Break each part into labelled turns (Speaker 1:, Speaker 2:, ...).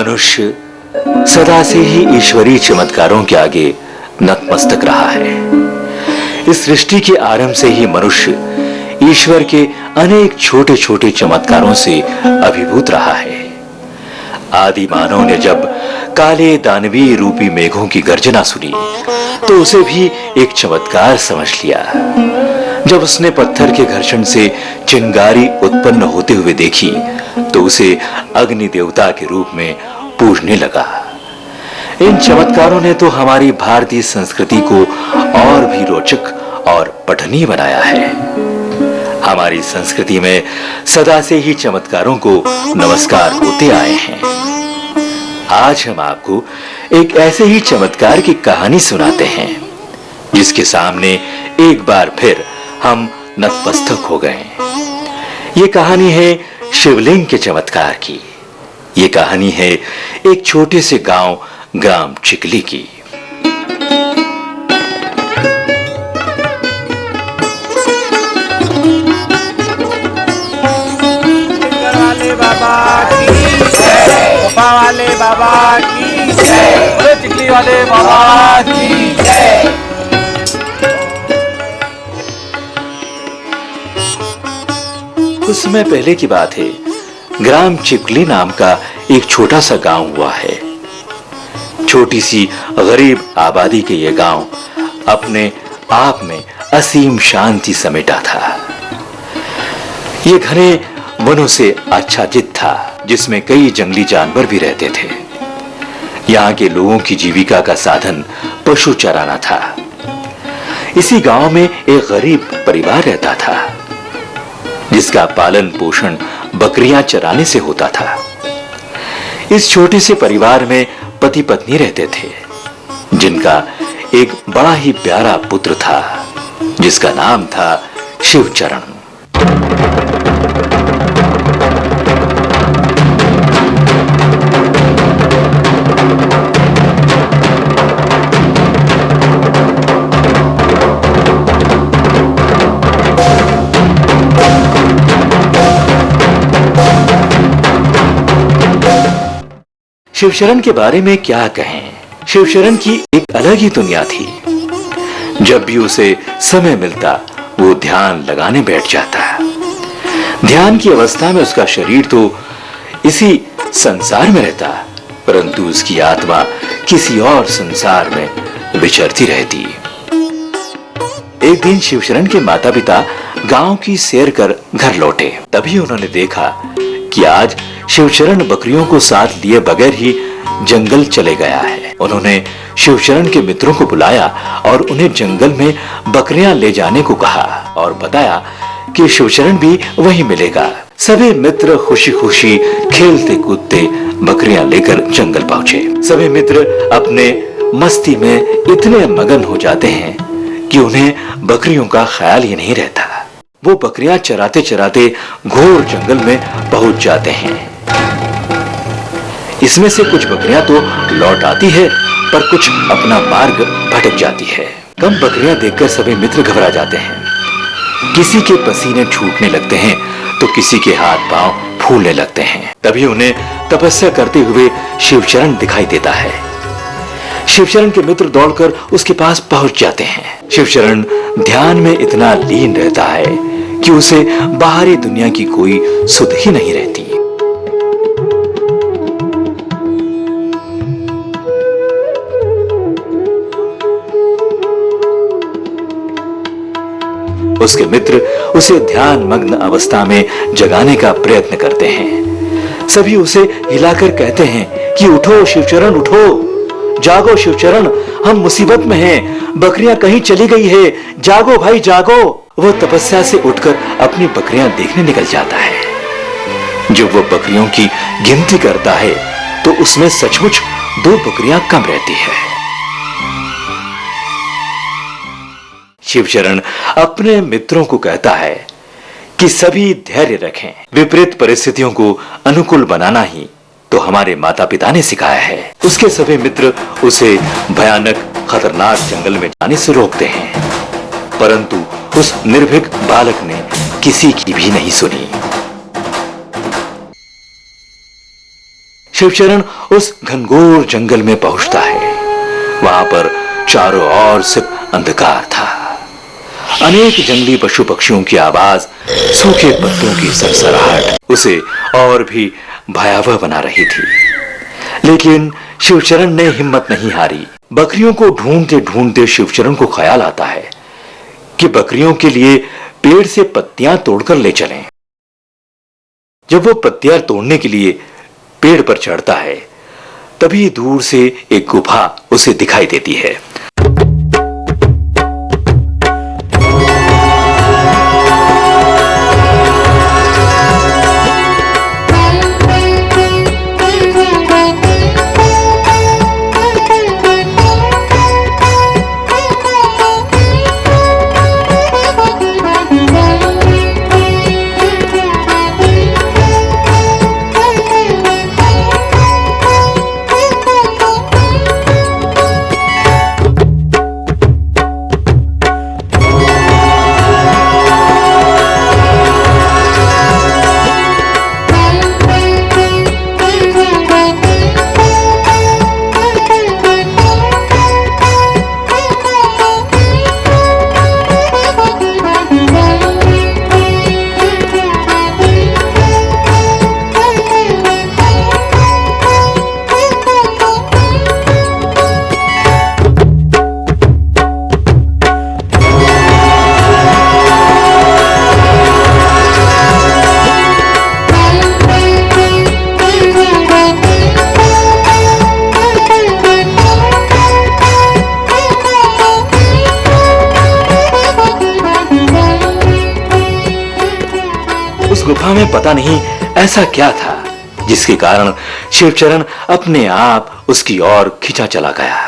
Speaker 1: मनुष्य सदा से ही ईश्वरीय चमत्कारों के आगे नतमस्तक रहा है। इस सृष्टि के आरंभ से ही मनुष्य ईश्वर के अनेक छोटे छोटे चमत्कारों से अभिभूत रहा है। आदि मानव ने जब काले दानवीय रूपी मेघों की गर्जना सुनी तो उसे भी एक चमत्कार समझ लिया। जब उसने पत्थर के घर्षण से चिंगारी उत्पन्न होते हुए देखी तो उसे अग्नि देवता के रूप में पूजने लगा। इन चमत्कारों ने तो हमारी भारतीय संस्कृति को और भी रोचक और पठनीय बनाया है। हमारी संस्कृति में सदा से ही चमत्कारों को नमस्कार होते आए हैं। आज हम आपको एक ऐसे ही चमत्कार की कहानी सुनाते हैं जिसके सामने एक बार फिर हम नतमस्तक हो गए। ये कहानी है शिवलिंग के चमत्कार की। ये कहानी है एक छोटे से गांव ग्राम चिकली की।
Speaker 2: वाले बाबा की जय, वाले बाबा की जय, चिकली वाले बाबा की जय।
Speaker 1: कुछ समय पहले की बात है। ग्राम चिकली नाम का एक छोटा सा गांव हुआ है। छोटी सी गरीब आबादी के ये गांव अपने आप में असीम शांति समेटा था। ये घने वनों से आच्छादित था जिसमें कई जंगली जानवर भी रहते थे। यहाँ के लोगों की जीविका का साधन पशु चराना था। इसी गांव में एक गरीब परिवार रहता था जिसका पालन पोषण बकरियां चराने से होता था। इस छोटे से परिवार में पति पत्नी रहते थे जिनका एक बड़ा ही प्यारा पुत्र था जिसका नाम था शिवचरण। शिवशरण के बारे में क्या कहें। शिवशरण की एक अलग ही दुनिया थी। जब भी उसे समय मिलता वो ध्यान लगाने बैठ जाता। ध्यान की अवस्था में उसका शरीर तो इसी संसार में रहता परंतु उसकी आत्मा किसी और संसार में विचरती रहती। एक दिन शिवशरण के माता पिता गांव की सैर कर घर लौटे। तभी उन्होंने देखा कि आज शिवचरण बकरियों को साथ लिए बगैर ही जंगल चले गया है। उन्होंने शिवचरण के मित्रों को बुलाया और उन्हें जंगल में बकरियां ले जाने को कहा और बताया कि शिवचरण भी वहीं मिलेगा। सभी मित्र खुशी खुशी खेलते कूदते बकरियां लेकर जंगल पहुंचे। सभी मित्र अपने मस्ती में इतने मगन हो जाते हैं कि उन्हें बकरियों का ख्याल ही नहीं रहता। वो बकरियां चराते चराते घोर जंगल में पहुंच जाते हैं। इसमें से कुछ बकरियां तो लौट आती है पर कुछ अपना मार्ग भटक जाती है। कम बकरियां देखकर सभी मित्र घबरा जाते हैं। किसी के पसीने छूटने लगते हैं तो किसी के हाथ पांव फूलने लगते हैं। तभी उन्हें तपस्या करते हुए शिवचरण दिखाई देता है। शिवचरण के मित्र दौड़कर उसके पास पहुंच जाते हैं। शिवचरण ध्यान में इतना लीन रहता है कि उसे बाहरी दुनिया की कोई सुध ही नहीं रहती। उसके मित्र उसे ध्यान मग्न अवस्था में जगाने का प्रयत्न करते हैं। सभी उसे हिलाकर कहते हैं कि उठो शिवचरण उठो, जागो शिवचरण, हम मुसीबत में हैं, बकरियां कहीं चली गई है, जागो भाई जागो। वो तपस्या से उठकर अपनी बकरियां देखने निकल जाता है। जब वो बकरियों की गिनती करता है तो उसमें सचमुच 2 बकरियां कम रहती है। शिवचरण अपने मित्रों को कहता है कि सभी धैर्य रखें। विपरीत परिस्थितियों को अनुकूल बनाना ही तो हमारे माता पिता ने सिखाया है। उसके सभी मित्र उसे भयानक खतरनाक जंगल में जाने से रोकते हैं परंतु उस निर्भीक बालक ने किसी की भी नहीं सुनी। शिवचरण उस घनघोर जंगल में पहुंचता है। वहां पर चारों ओर सिर्फ अंधकार था। अनेक जंगली पशु पक्षियों की आवाज, सूखे पत्तों की सरसराहट उसे और भी भयावह बना रही थी। लेकिन शिवचरण ने हिम्मत नहीं हारी। बकरियों को ढूंढते ढूंढते शिवचरण को ख्याल आता है कि बकरियों के लिए पेड़ से पत्तियां तोड़कर ले चलें। जब वो पत्तियां तोड़ने के लिए पेड़ पर चढ़ता है, तभी दूर से एक गुफा उसे दिखाई देती है। गुफा में पता नहीं ऐसा क्या था जिसके कारण शिवचरण अपने आप उसकी ओर खिंचा चला गया।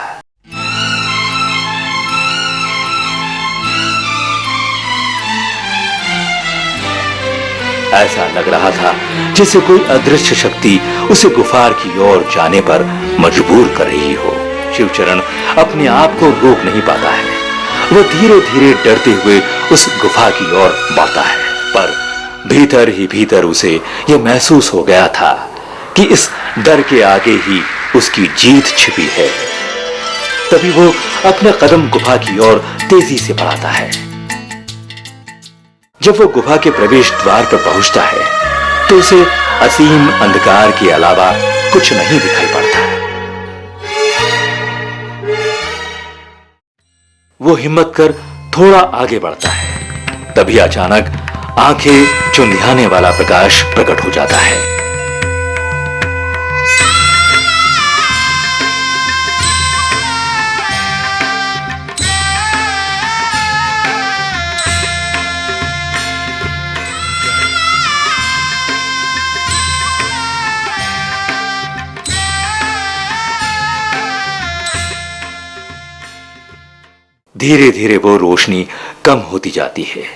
Speaker 1: ऐसा लग रहा था जैसे कोई अदृश्य शक्ति उसे गुफा की ओर जाने पर मजबूर कर रही हो। शिवचरण अपने आप को रोक नहीं पाता है। वह धीरे धीरे डरते हुए उस गुफा की ओर बढ़ता है, पर भीतर ही भीतर उसे यह महसूस हो गया था कि इस डर के आगे ही उसकी जीत छिपी है। तभी वो अपने कदम गुफा की ओर तेजी से बढ़ाता है। जब वो गुफा के प्रवेश द्वार पर पहुंचता है तो उसे असीम अंधकार के अलावा कुछ नहीं दिखाई पड़ता। वो हिम्मत कर थोड़ा आगे बढ़ता है। तभी अचानक आंखें चुंधियाने वाला प्रकाश प्रकट हो जाता है। धीरे धीरे वो रोशनी कम होती जाती है।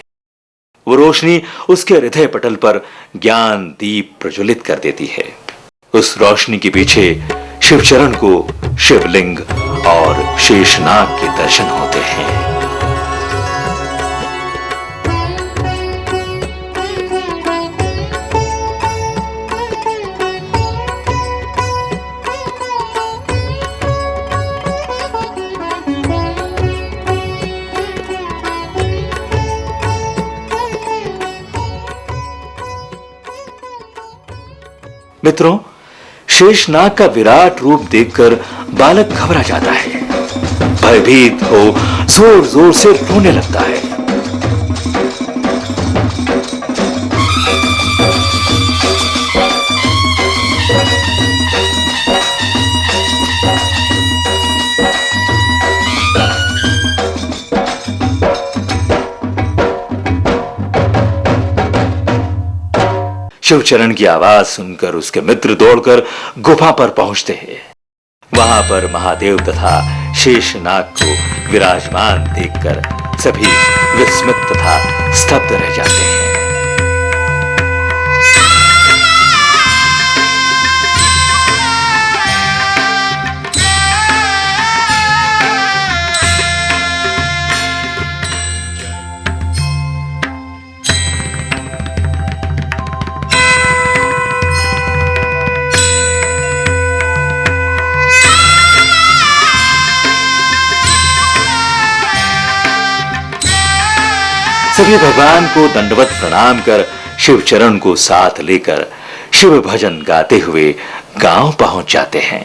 Speaker 1: वो रोशनी उसके हृदय पटल पर ज्ञान दीप प्रज्वलित कर देती है। उस रोशनी के पीछे शिवचरण को शिवलिंग और शेषनाग के दर्शन होते हैं। मित्रों, शेषनाग का विराट रूप देखकर बालक घबरा जाता है। भयभीत हो जोर जोर से रोने लगता है। शिवचरण की आवाज सुनकर उसके मित्र दौड़कर गुफा पर पहुंचते हैं। वहां पर महादेव तथा शेषनाग को विराजमान देखकर सभी विस्मित तथा स्तब्ध रह जाते हैं। सभी भगवान को दंडवत प्रणाम कर शिव चरण को साथ लेकर शिव भजन गाते हुए गांव पहुंच जाते हैं।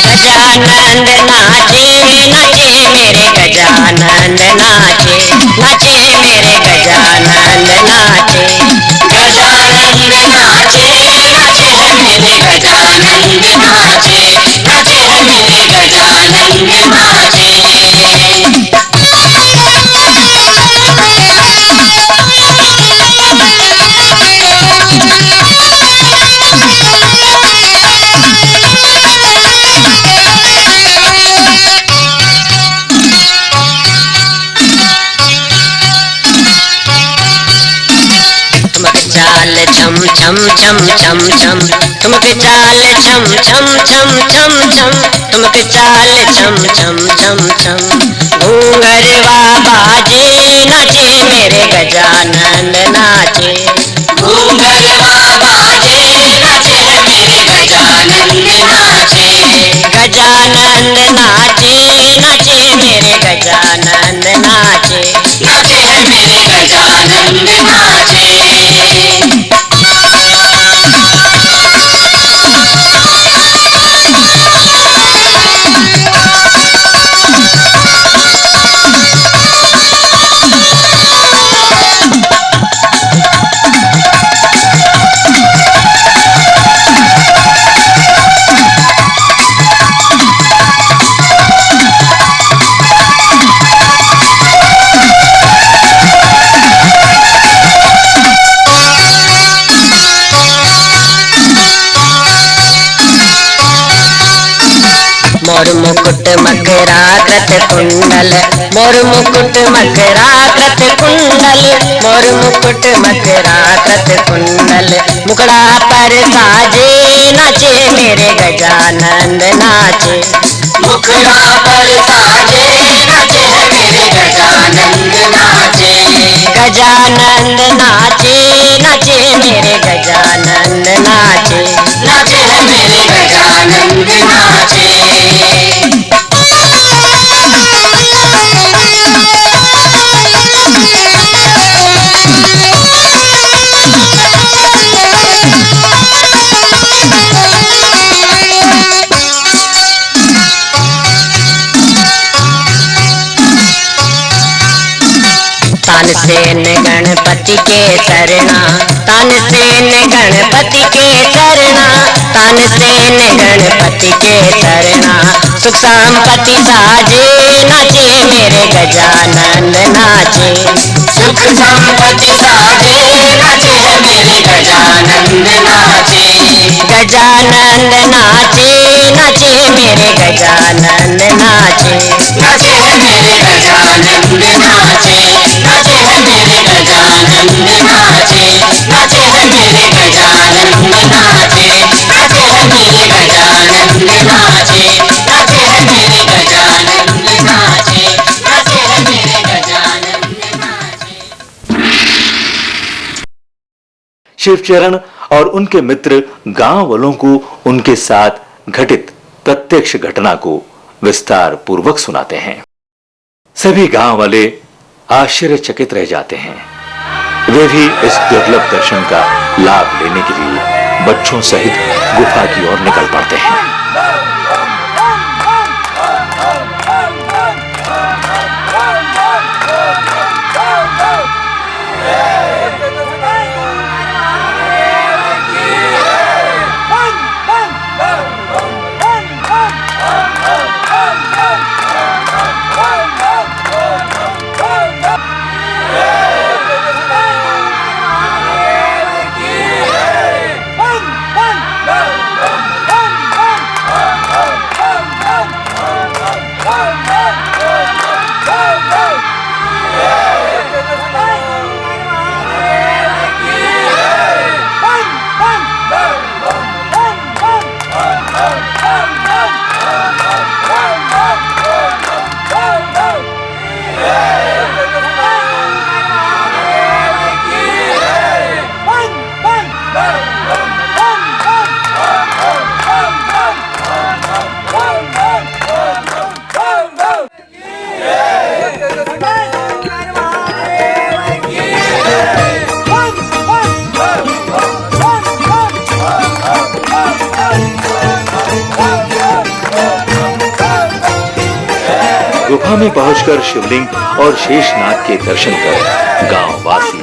Speaker 3: गजानंद नाचे नाचे मेरे गजानंद नाचे नाचे मेरे गजानंद नाचे। गजानंद नाचे नाचे मेरे गजानंद नाचे नाचे मेरे गजानंद नाचे। चाल छम छम छम छम छम ठुमक चाल छम छम छम छम छम ठुमक चाल छम छम छम छम। घूंघरवा बाजे नाचे मेरे गजानंद नाचे। घूंघरवा बाजे नाचे मेरे गजानंद नाचे। गजानंद नाचे नाचे मेरे गजानंद नाचे नाचे मेरे गजानंद नाचे। मोर मुकुट मकराकृत कुंडल मोर मुकुट मकराकृत कुंडल मोर मुकुट मकराकृत कुंडल। मुकड़ा पर साजे नाचे मेरे गजानंद नाचे। मुकड़ा पर साजे नाचे मेरे गजानंद नाचे। गजानंद नाचे नाचे मेरे गजानंद नाचे नाचे मेरे गजानंद नाचे। तानसेन गणपति के सरना तानसेन गणपति के सरना तानसेन गणपति के सरना। सुख संपत्ति साजे नाचे मेरे गजानंद नाचे। सुख संपत्ति साजे नाचे मेरे गजानंद नाचे। गजानंद नाचे नाचे मेरे गजानंद नाचे नाचे मेरे गजानंद नाचे नाचे मेरे गजानंद नाचे नाचे मेरे गजानंद नाचे नाचे मेरे गजानंद नाचे नाचे मेरे गजानंद नाचे नाचे मेरे गजानंद नाचे।
Speaker 1: शिवचरण और उनके मित्र गांव वालों को उनके साथ घटित प्रत्यक्ष घटना को विस्तार पूर्वक सुनाते हैं। सभी गांव वाले आश्चर्यचकित रह जाते हैं। वे भी इस दुर्लभ दर्शन का लाभ लेने के लिए बच्चों सहित गुफा की ओर निकल पड़ते हैं। पहुंचकर शिवलिंग और शेषनाग के दर्शन कर गांव वासी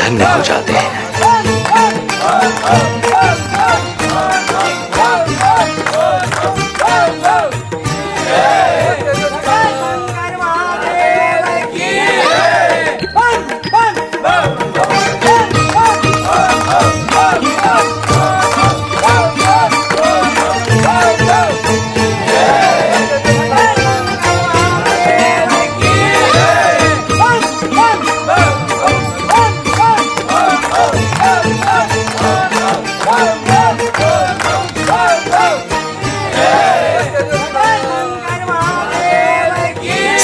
Speaker 1: धन्य हो जाते हैं।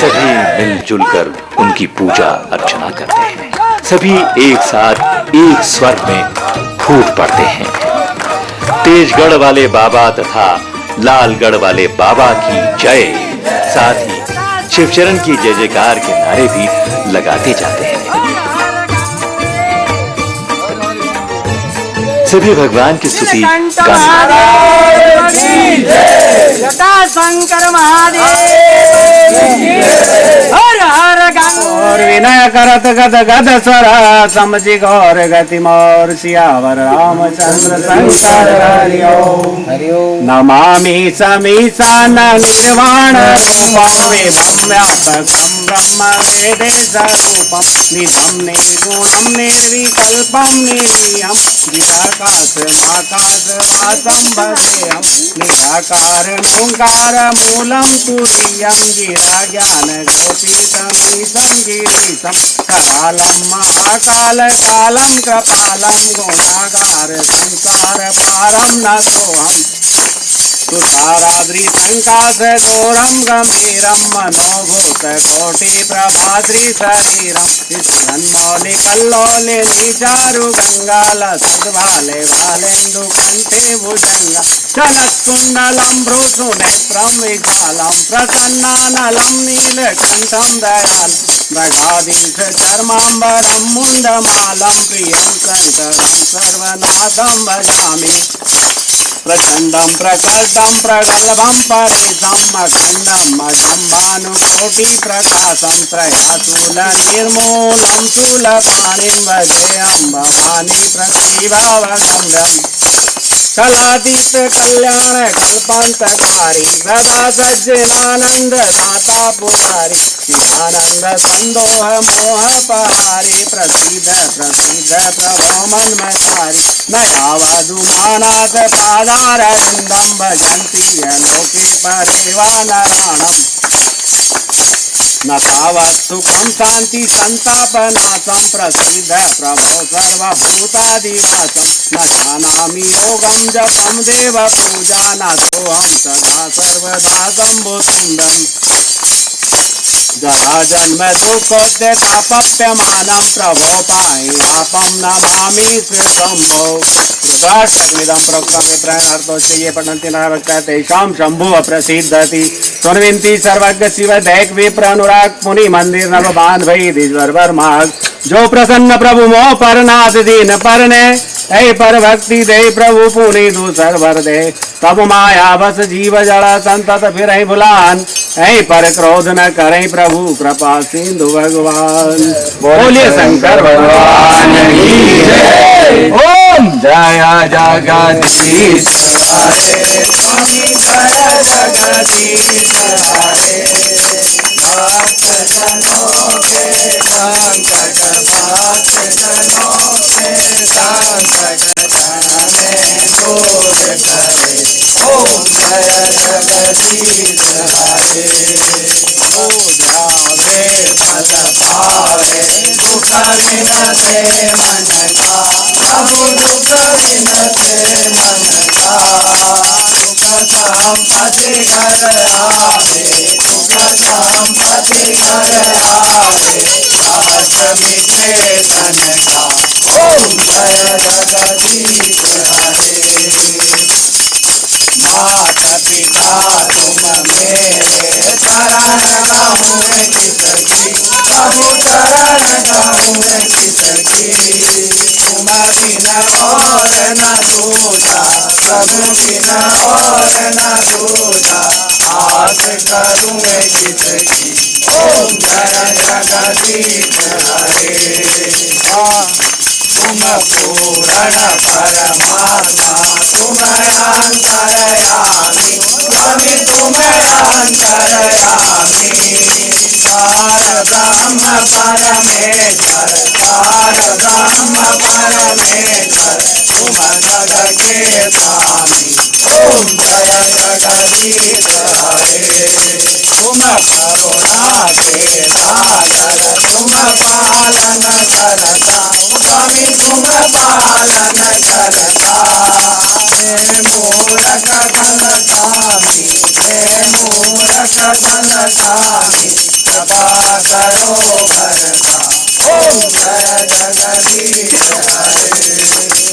Speaker 1: सभी मिलजुल कर उनकी पूजा अर्चना करते हैं। सभी एक साथ एक स्वर में फूट पड़ते हैं। तेजगढ़ वाले बाबा तथा लालगढ़ वाले बाबा की जय, साथ ही शिवचरण की जय जयकार के नारे भी लगाते जाते हैं। सभी भगवान की स्तुति
Speaker 2: शंकर महादेव हर हर और विनय करत गद गद स्वर समझि गौर गति मोर सियावर रामचंद्र शंकर हरि ओम। नमामि समीसान निर्वाण रूपम विभम व्यापकम ब्रह्म वेदेश रूपम निधम निर्गुणम निर्विकल्पम निर्विहम निराकाश माकाश वासम भजेहम निराकार ओंकार मूलम तुरीयम गिरा ज्ञान ज्योतिषम गिरीशम करालम महाकाल कालम कृपालम गुणागार संसार पारम न सोहम तुषाराद्रि संकाश घोरम गंभीरम मनोभूत कोटि प्रभाद्रि शरीरम स्मौलि कल्लोले निचारु गंगाल सद्भाले भालेन्दु कंठे भुजंगा चलत्कुंडलम भ्रूसु नेत्रम विशालम प्रसन्नानलम नीलकंठम दयाल मृगाधीश चर्मांबरम मुंडमालम प्रियं शंकरं सर्वनाथं भजामि प्रचंडम प्रकल्पम प्रगल्भम परेशम अखंडम अजम्बानुकोटि प्रकाशम त्रयाशूल निर्मूलम शूलपाणिं भजेऽहं भवानी प्रतिभावगम्यम् कलातीत कल्याण कल्पांतकारी सदा सज्जनानंद दाता पुकारी चिदानंद संदोह मोह पहारी प्रसिद्ध प्रसिद्ध प्रभो मन्मथारी न यावदुमानाथ पादारविन्दं भजन्ति लोके परिवानराणम् न तावत् सुखं शांति संतापनाशं प्रसिद्ध प्रभो सर्वभूतादिवासं न जानामि योगं जपं देव पूजा न सोऽहं सदा सर्वदा शम्भुतुण्डम् जरा जन्म दुःखोद्यतापप्यमानं प्रभो पाह्यापं नमामि श्रीशम्भो रुद्राष्टकमिदं प्रोक्तं विप्रयणार्थोऽस्य ये पठन्ति नरभक्ताः तेषां शम्भुः प्रसिद्धति सुनविन्ति सर्वज्ञ शिव दैक विप्र अनुराग मुनि मंदिर नवबान भई दीश्वर वर्माग जो प्रसन्न प्रभु मोह परनाथ दीन परने ऐ पर भक्ति दे प्रभु पुनि दूसर भर दे तब माया बस जीव जड़ा संतत फिर भुलान ऐ पर क्रोध न करें प्रभु कृपा सिंधु भगवान। बोलिए शंकर भगवान की जय। ओम जय जगदीश हरे स्वामी जय जगदीश हरे भक्त जनों के संकट भक्त जनों के संकट जाने दूर करे। ओम जय जगदीश हरे ओ जावे पद पावे दुख विनते मन का प्रभु दुख विनते मन का दुख संपत्ति घर आवे दुख संपत्ति घर आवे राज मिटे तन का। ओम जय जगदीश हरे मात पिता तुम मेरे चरण गाऊं किसकी प्रभु चरण गाऊं किसकी तुम बिना और न दूजा प्रभु बिना और न दूजा बात करूं मैं किसकी। ओम जय जगदीश हरे। तुम पूर्ण परमात्मा तुम अंतर्यामी स्वामी तुम अंतर्यामी। पार ब्रह्म परमेश्वर पार ब्रह्म परमेश्वर तुम जग के स्वामी। ओम जय जगदीश हरे। तुम करुणा के सागर तुम पालन करता स्वामी तुम पालन करता। हे मूरख धन स्वामी हे मूरख धन स्वामी कृपा करो करता। ओम जय जगदीश हरे।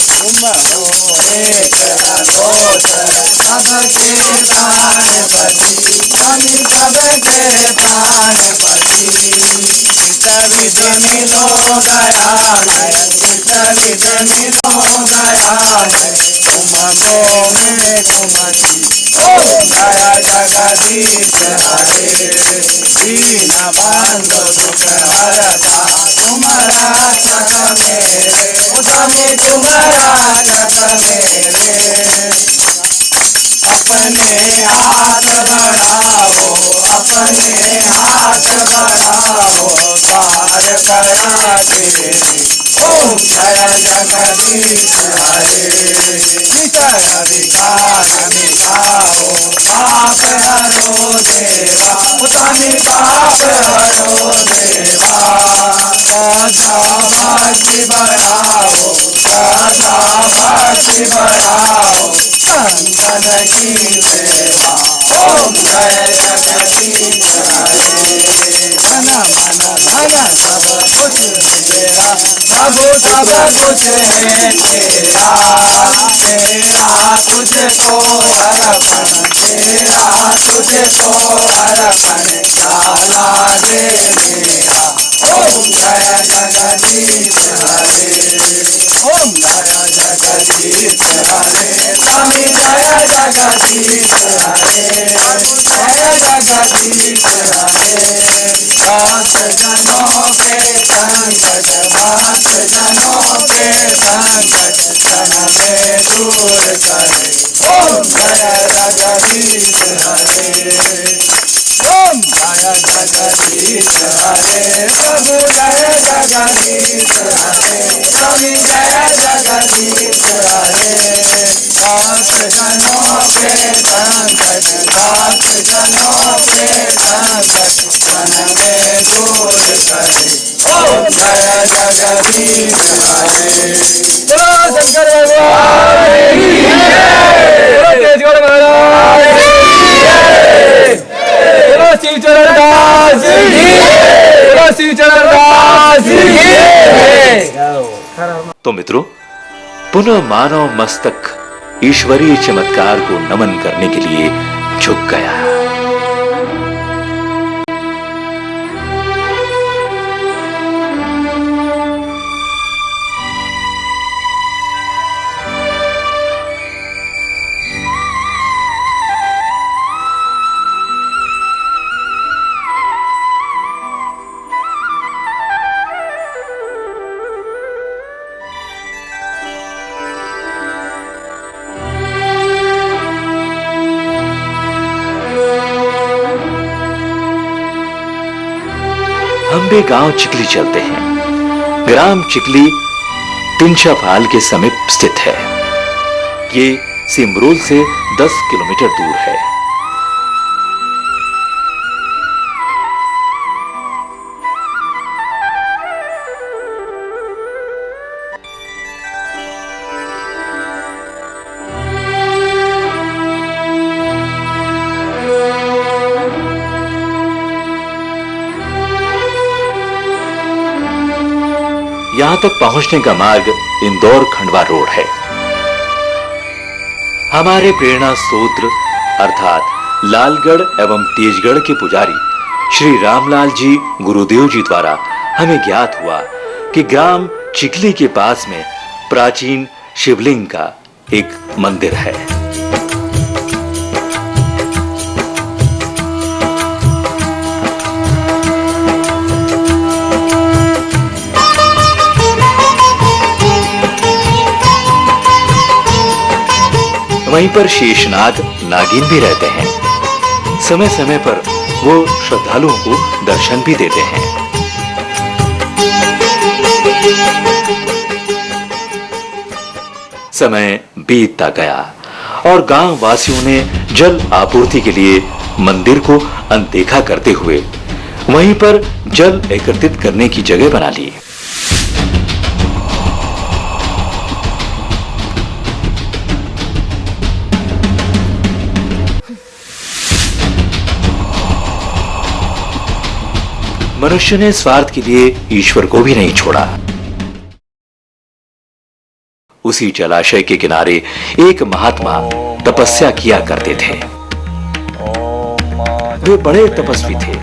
Speaker 2: तुम हो एक रघोधर सबके प्राणपति स्वामी सबके प्राणपति। विद मिलो दयालय विद मिलो दयालय तुम गो में कुमति। ओम जय जगदीश हरे। दीन बंधु दुख हरता तुम रक्षक मेरे स्वामी तुम रक्षक मेरे। अपने हाथ बढ़ाओ अपने हाथ बढ़ाओ पार करा तेरे। ओम जय जगदीश हरे। वितर विकार मिटाओ पाप हरो देवा स्वामी पाप हरो देवा। सदा भक्ति बढ़ाओ सदा भक्ति बढ़ाओ संतन की सेवा। ओम जय जगदीश हरे। धन मन धन सब कुछ तेरा प्रभु सब कुछ है तेरा। तेरा तुझको अर्पण तेरा तुझको अर्पण डाला दे मेरा। ओम जय जगदीश हरे। ओम जय जगदीश हरे। स्वामी जय जगदीश हरे। जय जगदीश हरे। दास जनों के संकट दास जनों के संकट क्षण में दूर करे। ओम जय जगदीश हरे। ओम जय जगदीश हरे। प्रभु जय जगदीश हरे। स्वामी जय जगदीश हरे। दास जनों के संकट दास जनों के संकट क्षण में दूर करे। ओम जय जगदीश हरे। बोलो शंकर भगवान की जय। बोलो तेजगढ़ महाराज की जय। बोलो शिव चरण दास की जय। बोलो शिव चरण दास की जय।
Speaker 1: तो मित्रों, पुनः मानव मस्तक ईश्वरीय चमत्कार को नमन करने के लिए झुक गया। हम भी गांव चिकली चलते हैं। ग्राम चिकली तिनछापाल के समीप स्थित है। ये सिमरोल से 10 किलोमीटर दूर है। यहां तक पहुंचने का मार्ग इंदौर खंडवा रोड है। हमारे प्रेरणा सूत्र अर्थात लालगढ़ एवं तेजगढ़ के पुजारी श्री रामलाल जी गुरुदेव जी द्वारा हमें ज्ञात हुआ कि ग्राम चिकली के पास में प्राचीन शिवलिंग का एक मंदिर है। वहीं पर शेषनाग नागिन भी रहते हैं। समय समय पर वो श्रद्धालुओं को दर्शन भी देते हैं। समय बीतता गया और गांव वासियों ने जल आपूर्ति के लिए मंदिर को अनदेखा करते हुए वहीं पर जल एकत्रित करने की जगह बना ली। मनुष्य ने स्वार्थ के लिए ईश्वर को भी नहीं छोड़ा। उसी जलाशय के किनारे एक महात्मा तपस्या किया करते थे। वे बड़े तपस्वी थे।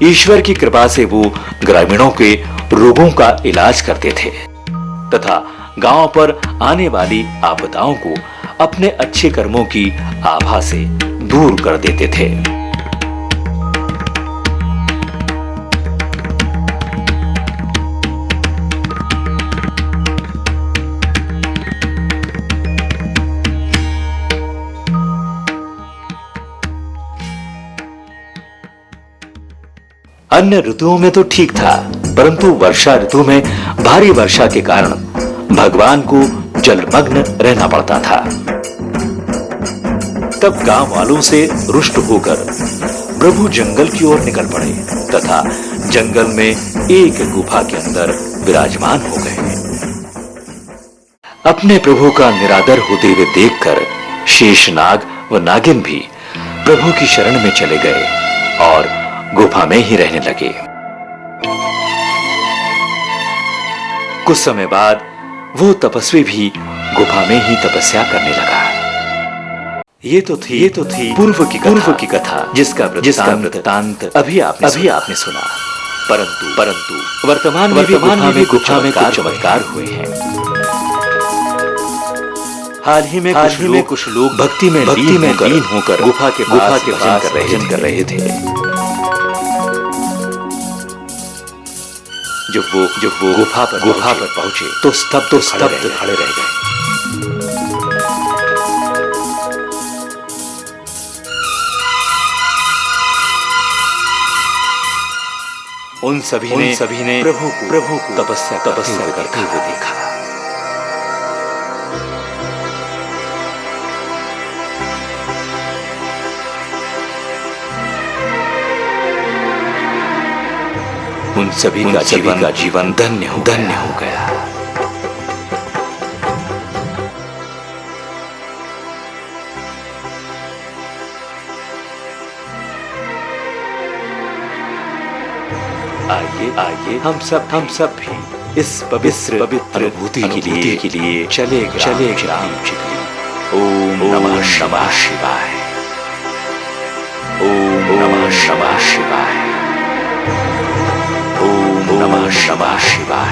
Speaker 1: ईश्वर की कृपा से वो ग्रामीणों के रोगों का इलाज करते थे तथा गांव पर आने वाली आपदाओं को अपने अच्छे कर्मों की आभा से दूर कर देते थे। अन्य ऋतुओं में तो ठीक था, परंतु वर्षा ऋतु में भारी वर्षा के कारण भगवान को जलमग्न रहना पड़ता था। तब गांव वालों से रुष्ट होकर प्रभु जंगल की ओर निकल पड़े तथा जंगल में एक गुफा के अंदर विराजमान हो गए। अपने प्रभु का निरादर होते हुए देखकर शेषनाग व नागिन भी प्रभु की शरण में चले गए और गुफा में ही रहने लगे। कुछ समय बाद वो तपस्वी भी गुफा में ही तपस्या करने लगा। ये तो थी पूर्व की कथा जिसका वृत्तांत अभी आपने सुना। परंतु वर्तमान में गुफा में कुछ चमत्कार हुए हैं। हाल ही में कुछ लोग भक्ति में लीन होकर गुफा के पास भजन कर रहे थे। जब वो गुफा पर पहुंचे तो स्तब्ध खड़े रह गए। उन सभी ने प्रभु को तपस्या करते हुए देखा। उन सभी का जीवन धन्य हो गया। आइए आइए हम सब भी इस पवित्र अनुभूति के लिए चले ग्राम चिखली। ओम नमः शिवाय। ओम नमः शिवाय। ओम नमः शिवाय।